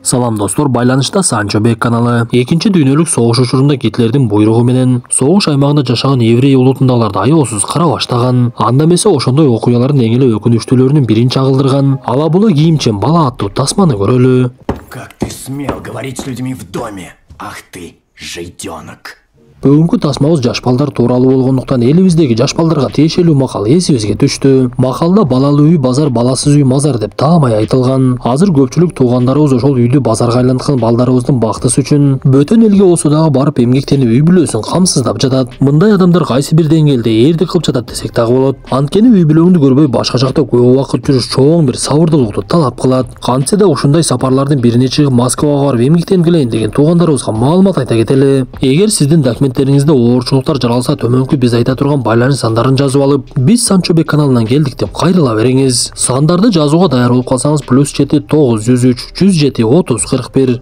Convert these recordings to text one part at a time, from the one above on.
Salam dostlar, байланышта Санчо Бек каналы. Экинчи дүйнөлүк согуш учурунда Гитлердин буйругу менен согуш аймагында жашаган еврей улутундагыларды аяосуз кара баштаган. Анда эмесе ошондой окуялардын эң эле өкүнүчтүүлөрүнүн бирин чагылдырган Ала була кийимчен бала аттуу тасманы көрөлү. Как ты смел говорить с людьми в доме? Ах ты, жейденок. Бүгүнкү тасмабыз жаш балдар тууралуу болгондуктан элибиздеги жаш балдарга тиешелүү макал эсибизге түштү. Макалда балалуу үй базар, баласыз үй мазар деп таамай айтылган. Азыр көпчүлүк туугандарыбыз ошол үйдү базарга айланткан балдарыбыздын бактысы үчүн бөтөн элге болсо дагы барып эмгектенип үй бүлөсүн камсыздап жатат. Мындай адамдар кайсы бир деңгээлде эрдик кылып жатат десек дагы болот. Анткени үй бүлөңдү көрбөй башка жакта көп убакыт жүрүш чоң бир сабырдуулукту талап кылат. Кантсе да ушундай сапарлардын бирине чыгып Москвага барып эмгектенип келейин деген туугандарыбызга маалымат айта кетели. Эгер сиздин документтериңизде оорчулуктар жаралса, төмөнкү биз айта турган байланыш сандарын жазып алып, биз Санчо Бек каналынан келдик деп кайрыла бериңиз. Сандарды жазууга даяр болуп калсаңыз +7 903 107 30 41.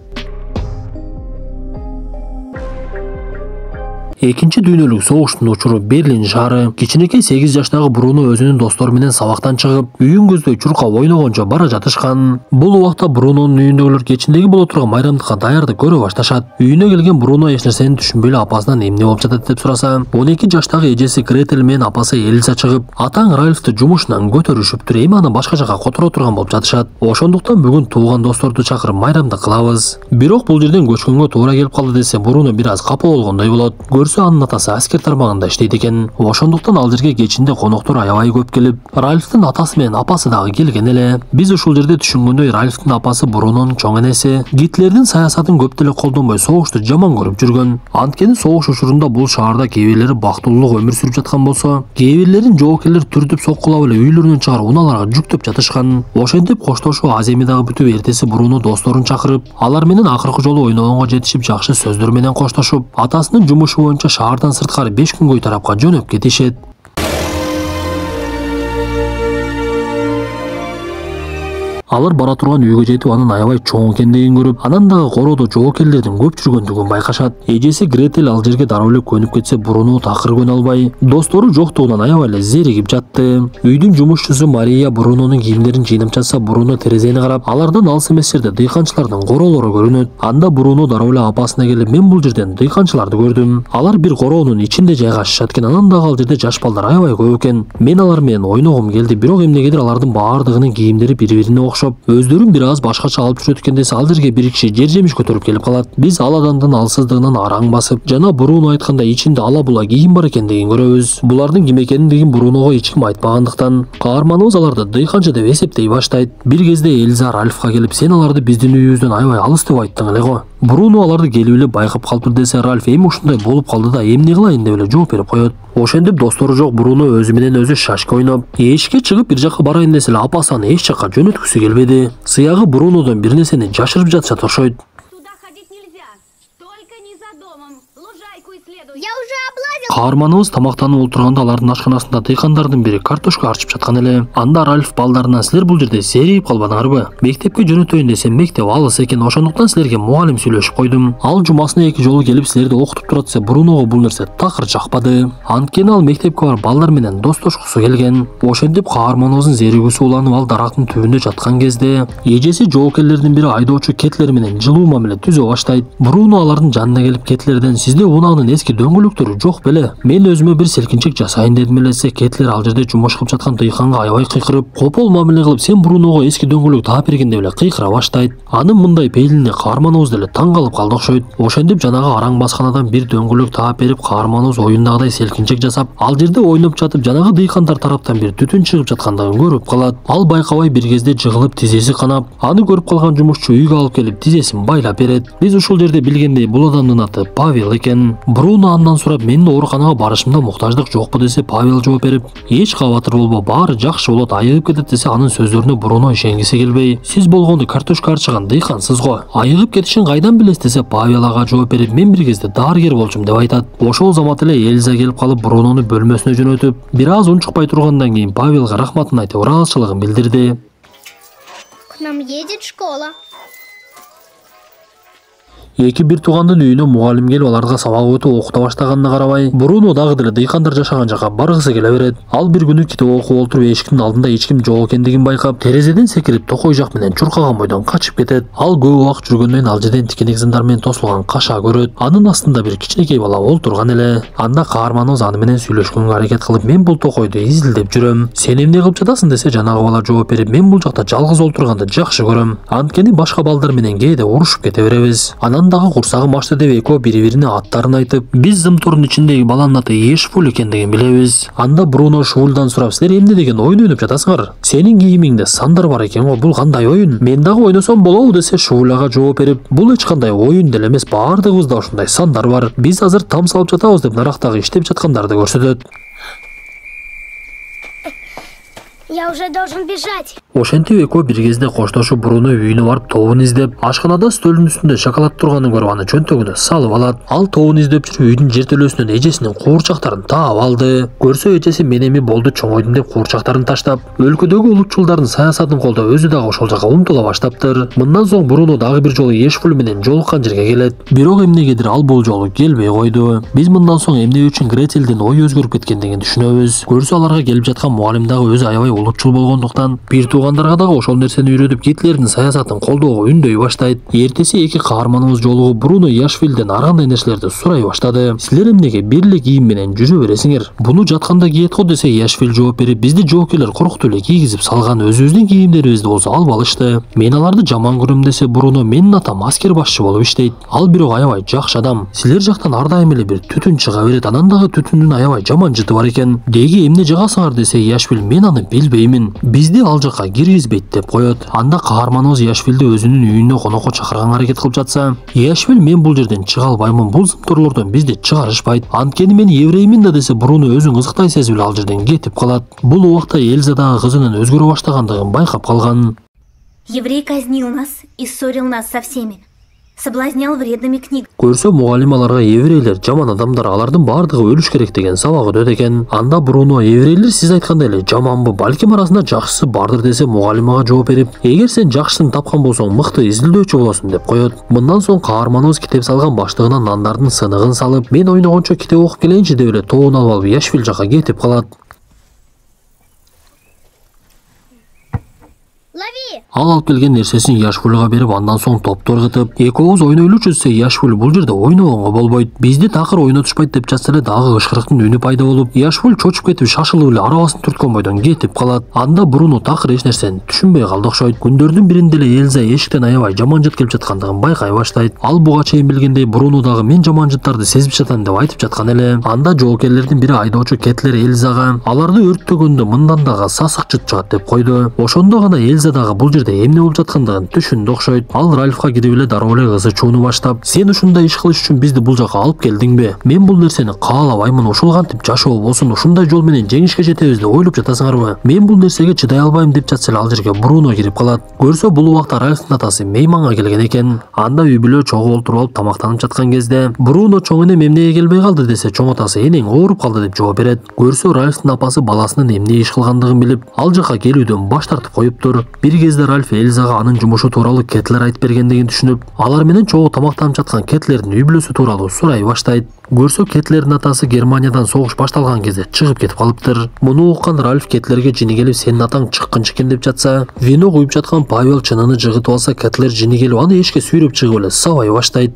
Экинчи дүйнөлүк согуштун учуру Берлин шаары. Кичинекей 8 жаштагы Бруно өзүнүн достору менен сабактан чыгып, үйүн көздөй чуркап ойногончо бара жатышкан. Бул убакта Брунонун үйүндөгүлөр кечиндеги боло турган майрамдыкка даярдык көрө башташат. Үйүнө келген Бруно эч нерсени түшүнбөй эле апасынан эмне болуп жатат деп сураса, 12 жаштагы эжеси Гретель менен апасы Эльза чыгып, атаң Ральфты жумушунан көтөрүшүптүр, эми аны башка жакка которо турган болуп жатышат. Ошондуктан бүгүн тууган досторду чакырып майрамдык кылабыз. Бирок бул жерден көчкөнгө туура келип калды десе, Бруно бир аз капа болгондой болот. Анын атасы аскер тармагында иштейт экен. Ошондуктан ал жерге кечинде коноктор аябай көп келип, Ральфтын атасы менен апасы дагы келген эле. Биз ушул жерде түшүнгөндөй, Ральфтын апасы Брунонун чоң энеси. Гитлердин саясатын көп деле колдонбой согушту жаман көрүп жүргөн. Анткени согуш учурунда бул шаарда кээ бирлери бактылуулук өмүр сүрүп жаткан болсо, кээ бирлерин жоокерлер түртүп соккулап эле үйлөрүнөн чыгарып унааларга жүктөп жатышкан. Ошентип коштошуу аз эми дагы бүтүп, эртеси Бруно досторун чакырып, алар менен акыркы жолу ойногонго жетишип, жакшы сөздөр менен коштошуп, атасынын жумушу боюнча шаардан сырткары 5 күнгөй тарапка жөнөп кетишет. Алар бара турган үйгө жетип, анын аябай чоң экендигин көрүп, анан дагы короодо жоокерлердин көп жүргөндүгүн байкашат. Эжеси Гретель ал жерге дароо эле көнүп кетсе, Бруно такыр көнө албай, достору жоктугунан аябай эле зеригип жатты. Үйдүн жумушчусу Мария Брунонун кийимдерин жыйнап жатса, Бруно терезени карап, алардан алыс эмес жерде дыйканчылардын короолору көрүнөт. Анда Бруно дароо эле апасына келип, мен бул жерден дыйканчыларды көрдүм. Алар бир короонун ичинде жайгашышат экен, анан дагы ал жерде жаш балдар аябай көп экен. Мен алар менен ойногум келди, бирок эмнегедир алардын баардыгынын кийимдери бири-бирине окшоп, өздөрүн бир аз башкача алып жүрөт экен десе, ал жерге бир киши жер жемиш көтөрүп келип калат. Биз ал адамдын алсыздыгынан араң басып, жана Бруно айткандай ичинде ала була кийим бар экендигин көрөбүз. Булардын ким экендигин Бруного эч ким айтпагандыктан, каарманыбыз аларды дыйканчы деп эсептей баштайт. Бир кезде Эльза Ральфка келип, сен аларды биздин үйүбүздөн аябай алыс деп айттың эле го. Бруно аларды келип эле байкап калыптыр десе, Ральф эми ушундай болуп калды да, эмне кылайын деп эле жооп берип коет. Ошентип достору жок Бруно өзү менен өзү шашка ойноп, эшикке чыгып бир жакка барайын десе эле, апасы аны эч жакка жөнөткүсү келбеди. Сыягы Брунодон бир нерсени жашырып жатышат окшойт. Каарманыбыз тамактанып отурганда алардын ашканасында дыйкандардын бири картошка арчып жаткан эле. Анда Ральф балдарынан, силер бул жерде серигип калбадыңарбы? Мектепке жөнөтөйүн десем, мектеп алыс экен, ошондуктан силерге мугалим сүйлөшүп койдум. Ал жумасына 2 жолу келип силерди окутуп турат десе, Бруного бул нерсе такыр жакпады. Анткени ал мектепке барып балдар менен достошкусу келген. Ошентип каарманыбыздын зеригүүсү уланып, ал дарактын түбүндө жаткан кезде, эжеси жоокерлердин бири айдоочу Кетлер менен жылуу мамиле түзө баштайт. Бруно алардын жанына келип Кетлерден, сизде унаанын эски дөңгөлөктөрү жок беле? Мен өзүмө бир селкинчек жасайын дедим эле десе, Кетлер ал жерде жумуш кылып жаткан дыйканга аябай кыйкырып, копол мамиле кылып, сен Бруного эски дөңгөлөк таап берген деп эле кыйкыра баштайт. Анын мындай пейилине каарманыбыз деле таң калып калды окшойт. Ошентип жанагы араң басканадан бир дөңгөлөк таап берип, каарманыбыз оюндагыдай селкинчек жасап, ал жерде ойноп жатып, жанагы дыйкандар тараптан бир түтүн чыгып жаткандыгын көрүп калат. Ал байкабай бир кезде жыгылып тизеси канап, аны көрүп калган жумушчу үйгө алып келип тизесин байлап берет. Биз ушул жерде билгендей, бул адамдын аты Павел экен. Бруно андан сурап, менин ооруканага барышымда муктаждык жокпу десе, Павел жооп берип, эч кабатыр болбо, баары жакшы болот, айыгып кетет десе, анын сөздөрүнө Бруно ишенгиси келбей, сиз болгондо картошка арчыган дыйкансыз го, айыгып кетишин кайдан билесиз десе, Павел ага жооп берип, мен бир кезде дарыгер болчумун деп айтат. Ошол замат эле Эльза келип калып, Брунону бөлмөсүнө жөнөтүп, бир аз унчукпай тургандан кийин Павелга рахматын айтып, ыраазычылыгын билдирди. К нам едет школа. Эки бир туугандын үйүнө мугалим келип аларга сабак өтүп окута баштаганына карабай, Бруно дагы деле дыйкандар жашаган жака баргысы келе берет. Ал бир күнү китеп окуп отуруп эшиктин алдында эч ким жок экендигин байкап, терезеден секирип токой жак менен чуркаган бойдон качып кетет. Ал көп убакыт жүргөндөн ал жерден тикенек зындар менен тосулган каша көрөт. Анын астында бир кичинекей бала олтурган эле. Анда каарманыбыз аны менен сүйлөшкөнгө аракет кылып, мен бул токойду изилдеп жүрөм. Сен эмне кылып жатасың десе, жанагы бала жооп берип, мен бул жакта жалгыз олтурганды жакшы көрөм. Анткени башка балдар менен кээде урушуп кете беребиз. Анан дагы курсагым ачты деп экөө бири-бирине аттарын айтып, биз зымтордун ичиндеги баланын аты Ешфуль экендигин билебиз. Анда Бруно Шульдан сурап, силер эмне деген оюн ойноп жатасыңар? Сенин кийимиңде сандар бар экен го, бул кандай оюн? Мен дагы ойносом болобу десе, Шуль ага жооп берип, бул эч кандай оюн деле эмес, баардыгыбызда ушундай сандар бар. Биз азыр там салып жатабыз деп нарактагы иштеп жаткандарды көрсөтөт. Я уже должен бежать. Ошентип экөө бир кезде коштошуп Бруно үйүнө барып тобун издеп, ашканада стөлдүн үстүндө шоколад турганын көрүп аны чөнтөгүнө салып алат. Ал тобун издеп жүрүп үйдүн жертөлөсүнөн эжесинин куурчактарын таап алды. Көрсө эжеси мен эми болду чоңойдум деп куурчактарын таштап, өлкөдөгү улутчулдардын саясатын колдоп өзү дагы ошол жака умтула баштаптыр. Мындан соң Бруно дагы бир жолу Ешфуль менен жолуккан жерге келет. Бирок эмнегедир ал бул жолу келбей койду. Биз мындан соң эмне үчүн Гретелдин ою өзгөрүп кеткендигин түшүнөбүз. Көрсө аларга келип жаткан мугалим дагы өзү аябай улутчул болгондуктан, бир туугандарга дагы ошол нерсени үйрөтүп Гитлердин саясатын колдоого үндөй баштайт. Эртеси эки каарманыбыз жолугуп Бруно Яшвильден ар кандай нерселерди сурай баштады. Силер эмнеге бир эле кийим менен жүрө бересиңер? Буну жатканда кийет го десе, Яшвиль жооп берип, бизди жоокерлер коркутуп эле кийгизип салган, өзүбүздүн кийимдерибизди болсо алып алышты. Мен аларды жаман көрөм десе, Бруно, менин атам аскер башчы болуп иштейт. Ал бирок аябай жакшы адам. Силер жактан ар дайым эле бир түтүн чыга берет, анан дагы түтүндүн аябай жаман жыты бар экен. Деги эмне жагасыңар десе, Яшвиль, мен аны билбеймин. Бизди ал жака киргизбейт деп коет. Анда каарманыбыз Яшвилди өзүнүн үйүнө конокко чакырганга аракет кылып жатса, Яшвиль, мен бул жерден чыга албаймын, бул зымторлордон бизди чыгарышпайт. Анткени мен евреймин да десе, Бруно өзүн кызыктай сезип эле ал жерден кетип калат. Бул убакта Эльза дагы кызынын өзгөрө баштагандыгын байкап калган. Еврей казнил нас и ссорил нас со всеми. Соблазнял вредными книгами. Көрсө мугалим аларга еврейлер жаман адамдар, алардын бардыгы өлүш керек деген сабак өтөт экен. Анда Бруно, еврейлер сиз айткандай эле жаманбы, балким арасында жакшысы бардыр десе, мугалим ага жооп берип, эгер сен жакшысын тапкан болсоң, мыкты изилдөөчү болосуң деп коет. Мындан соң каарманыбыз китеп салган баштыгына нандардын сыныгын салып, мен ойногончо китеп окуп келейинчи деп эле тобун алып алып Яшвиль жака кетип калат. Лови! Ал алып келген нерсесин Яшвульга берип, андан соң топту ыргытып, экөөбүз ойнойлучу десе, Яшвуль, бул жерде ойногонго болбойт. Бизди такыр ойнотушпайт деп жатса эле дагы ышкырыктын үнү пайда болуп, Яшвуль чочуп кетип, шашылып эле арабасын түрткөн бойдон кетип калат. Анда Бруно такыр эч нерсени түшүнбөй калды окшойт. Күндөрдүн биринде эле Эльза эшиктен аябай жаман жыт келип жаткандыгын байкай баштайт. Ал буга чейин билгендей Бруно дагы мен жаман жыттарды сезип жатам деп айтып жаткан эле. Анда жоокерлердин бири айдоочу Кетлер Эльзага аларды өрттөгөндө мындан дагы сасык жыт чыгат деп койду. Ошондо гана Эльза дагы бул жерде эмне болуп жаткандыгын түшүндү окшойт. Ал Ральфка кирип эле дароо эле кызы чууну баштап, сен ушундай иш кылыш үчүн бизди бул жака алып келдиңби? Мен бул нерсени каалабаймын, ушул кантип жашоо болсун, ушундай жол менен жеңишке жетебиз деп ойлоп жатасыңарбы? Мен бул нерсеге чыдай албайм деп жатса эле ал жерге Бруно кирип калат. Көрсө бул убакта Ральфтын атасы мейманга келген экен. Анда үй бүлө чогуу олтуруп алып тамактанып жаткан кезде Бруно, чоң энем эмнеге келбей калды десе, чоң атасы энең ооруп калды деп жооп берет. Көрсө Ральфтын апасы баласынын эмне иш кылгандыгын билип, ал жака келүүдөн баш тартып коюптур. Бир кезде Ральф Эльзага анын жумушу тууралуу Кетлер айтып бергендигин түшүнүп, алар менен чогуу тамактанып жаткан Кетлердин үй бүлөсү тууралуу сурай баштайт. Көрсө Кетлердин атасы Германиядан согуш башталган кезде чыгып кетип калыптыр. Муну уккан Ральф Кетлерге жини келип, сенин атаң чыккынчы экен деп жатса, вино куюп жаткан Павел чыныны жыгытып алса, Кетлер жини келип аны эшикке сүйрөп чыгып эле сабай баштайт.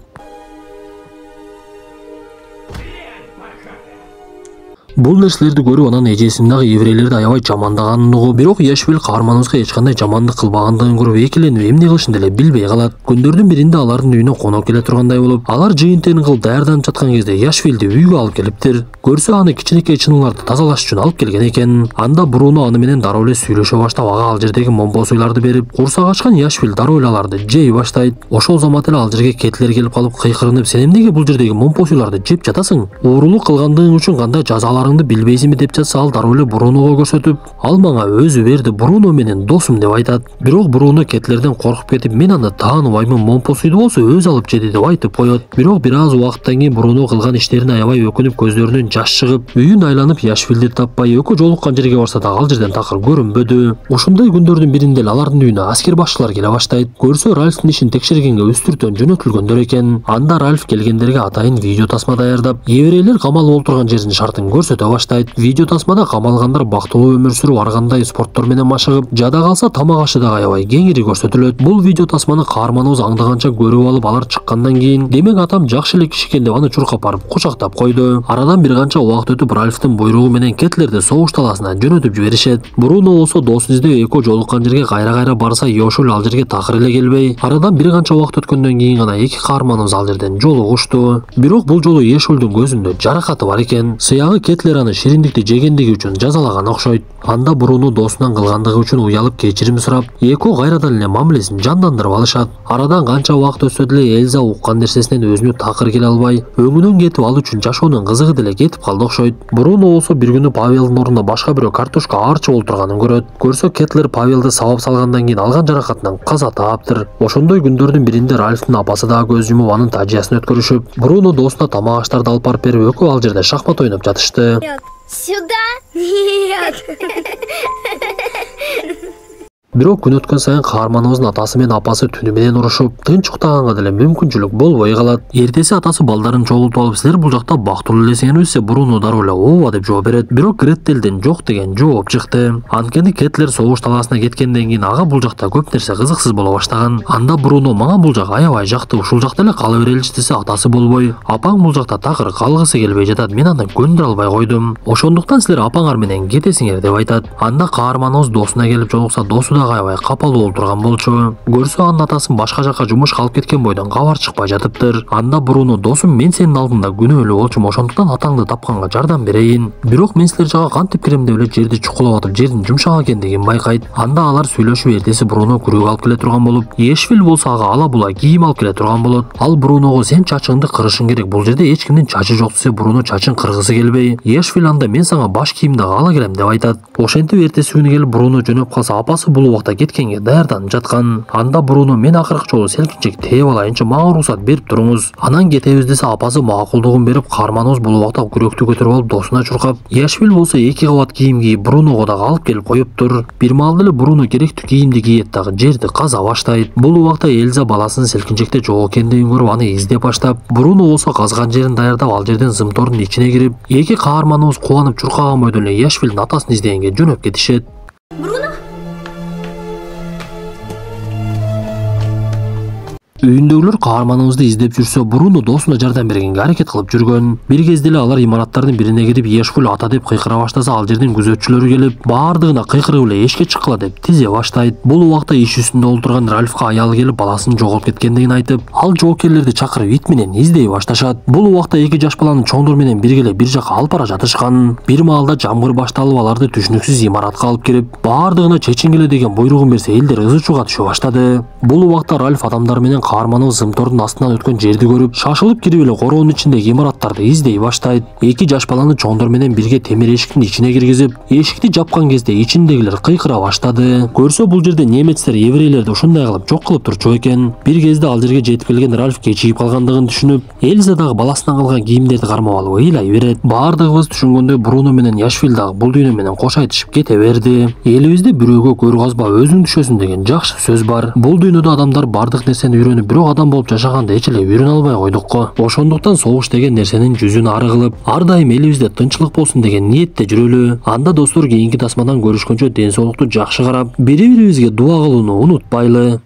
Бул нерселерди көрүп анан эжесин дагы еврейлерди аябай жамандаганын угуп, бирок Яшвиль каарманыбызга эч кандай жамандык кылбагандыгын көрүп экиленип эмне кылышын деле билбей калат. Күндөрдүн биринде алардын үйүнө конок келе тургандай болуп, алар жыйын-терин кылып даярданып жаткан кезде Яшвильди үйгө алып келиптир. Көрсө аны кичинекей чыныларды тазалаш үчүн алып келген экен. Анда Бруно аны менен дароо эле сүйлөшө баштап, ага ал жердеги момбо суйларды берип, курсак ачкан Яшвиль дароо эле аларды жей баштайт. Ошол замат эле ал жерге Кетлер келип калып кыйкырынып, сен эмнеге бул жердеги момбо суйларды жеп жатасың? Уурулук кылгандыгың үчүн кандай жазалар барыңды билбейсиңби деп жатса ал дароо эле Бруного көрсөтүп, ал мага өзү берди, Бруно менен досум деп айтат. Бирок Бруно кетлерден коркуп кетип, мен аны тааныбаймын, момпосуйду болсо өз алып жеди деп айтып коет. Бирок бир аз убакыттан кийин Бруно кылган иштерине аябай өкүнүп, көздөрүнөн жаш чыгып, үйүн айланып Яшвилди таппай, экөө жолуккан жерге барса да ал жерден такыр көрүнбөдү. Ушундай күндөрдүн биринде алардын үйүнө аскер башчылар келе баштайт. Көрсө Ральфтын ишин текшергенге үстүртөн жөнөтүлгөндөр экен. Анда Ральф келгендерге атайын видео тасма даярдап, еврейлер камалып отурган жердин шартын көрсөтө баштайт. Видео тасмада камалгандар бактылуу өмүр сүрүп, ар кандай спорттор менен машыгып, жада калса тамак ашы дагы аябай кеңири көрсөтүлөт. Бул видео тасманы каарманыбыз аңдыганча көрүп алып, алар чыккандан кийин, демек атам жакшы эле киши экен деп аны чуркап барып кучактап койду. Арадан бир канча убакыт өтүп, Ральфтын буйругу менен кетлерди согуш талаасына жөнөтүп жиберишет. Бруно болсо досун издеп экөө жолуккан жерге кайра барса, Йошуль ал жерге такыр эле келбей, арадан бир канча убакыт өткөндөн кийин гана эки каарманыбыз ал жерден жолугушту. Бирок бул жолу Йошульдун көзүндө жаракаты бар экен. Сыягы кетлер аны шириндикти жегендиги үчүн жазалаган окшойт. Анда Бруно досунан кылгандыгы үчүн уялып кечирим сурап, экөө кайрадан эле мамилесин жандандырып алышат. Арадан канча убакыт өтсө деле Эльза уккан нерсесинен өзүнө такыр келе албай, өңүнөн кетип, ал үчүн жашоонун кызыгы деле кетип калды окшойт. Бруно болсо бир күнү Павелдин ордуна башка бирөө картошка аарчы олтурганын көрөт. Көрсө Кетлер Павелди сабап салгандан кийин алган жаракатынан каза тааптыр. Ошондой күндөрдүн биринде Ральфтын апасы дагы көз жумуп, анын тажыясын өткөрүшүп, Бруно досуна тамак аштарды алып барып берип, экөө ал жерде шахмат ойноп жатышты. Сюда? Нет. Бирок күн өткөн сайын каарманыбыздын атасы менен апасы түнү менен урушуп, тынч уктаганга деле мүмкүнчүлүк болбой калат. Эртеси атасы балдарын чогултуп алып, силер бул жакта бактылуу элесиңербизсе, Бруно дароо эле ооба деп жооп берет. Бирок Гретелден жок деген жооп чыкты. Анткени Кетлер согуш талаасына кеткенден кийин ага бул жакта көп нерсе кызыксыз боло баштаган. Анда Бруно мага бул жак аябай жакты, ушул жакта эле кала береличи десе, атасы болбой, апаң бул жакта такыр калгысы келбей жатат, мен аны көндүрө албай койдум. Ошондуктан силер апаңар менен кетесиңер деп айтат. Анда каарманыбыз досуна келип жолукса, досу дагы аябай капалуу олтурган болчу. Көрсө анын атасын башка жакка жумушка алып кеткен бойдон кабар чыкпай жатыптыр. Анда Бруно, досум, мен сенин алдыңда күнөөлүү болчумун, ошондуктан атаңды тапканга жардам берейин. Бирок мен силер жака кантип кирем деп эле жерди чукулап атып, жердин жумшак экендигин байкайт. Анда алар сүйлөшүп, эртеси Бруно күрөк алып келе турган болуп, Йошвиль болсо ага ала була кийим алып келе турган болот. Ал Бруного, сен чачыңды кырышың керек, бул жерде эч кимдин чачы жок десе, Бруно чачын кыргысы келбей, Йошвиль анда мен сага баш кийим дагы ала келем деп айтат. Ошентип эртеси күнү келип Бруно жөнөп калса, апасы бул убакта кеткенге даярданып жаткан. Анда Бруно, мен акыркы жолу селкинчек тээп алайынчы, мага уруксат берип туруңуз. Анан кетебиз десе, апасы макулдугун берип, каарманыбыз бул убакта күрөктү көтөрүп алып досуна чуркап, Йошвиль болсо эки кабат кийим кийип Бруного дагы алып келип коюптур. Бир маалда эле Бруно керектүү кийимди кийет дагы жерди каза баштайт. Бул убакта Эльза баласынын селкинчекте жок экендигин көрүп, аны издеп баштап, Бруно болсо казган жерин даярдап, ал жерден зымтордун ичине кирип, эки каарманыбыз кубанып чуркаган бойдон эле Йошвильдин атасын издегенге жөнөп кетишет. Үйүндөгүлөр каарманыбызды издеп жүрсө, Бруно досуна жардам бергенге аракет кылып жүргөн. Бир кезде эле алар имараттардын бирине кирип, Йошвиль ата деп кыйкыра баштаса, ал жердин күзөтчүлөрү келип, баардыгына кыйкырып эле эшикке чыккыла деп тизе баштайт. Бул убакта иш үстүндө олтурган Ральфка аялы келип, баласынын жоголуп кеткендигин айтып, ал жоокерлерди чакырып ит менен издей башташат. Бул убакта эки жаш баланы чоңдор менен биргеле бир жакка алып бара жатышкан. Бир маалда жамгыр башталып, аларды түшүнүксүз имаратка алып кирип, баардыгына чечингиле деген буйругун берсе, элдер ызы чууга түшө баштады. Бул убакта Ральф адамдар менен каарманыбыз зымтордун астынан өткөн жерди көрүп, шашылып кирип эле короонун ичиндеги имараттарды издей баштайт. Эки жаш баланы чоңдор менен бирге темир эшиктин ичине киргизип, эшикти жапкан кезде ичиндегилер кыйкыра баштады. Көрсө бул жерде немецтер еврейлерди ушундай кылып жок кылып турчу экен. Бир кезде ал жерге жетип келген Ральф кечигип калгандыгын түшүнүп, Эльза дагы баласынан калган кийимдерди кармап алып ыйлай берет. Баардыгыбыз түшүнгөндөй Бруно менен Йошвиль дагы бул дүйнө менен кош айтышып кете берди. Элибизде бирөөгө көр казба, өзүң түшөсүң деген жакшы сөз бар. Бул дүйнөдө адамдар бардык нерсени үйрөнүп, бирок адам болуп жашаганда эч эле үйрөнө албай койдукко. Ошондуктан согуш деген нерсенин жүзүн ары кылып, ар дайым элибизде тынчылык болсун деген ниетте жүрөлү. Анда достор, кийинки тасмадан көрүшкөнчө ден соолукту жакшы карап, бири-бирибизге дуа кылууну унутпайлы.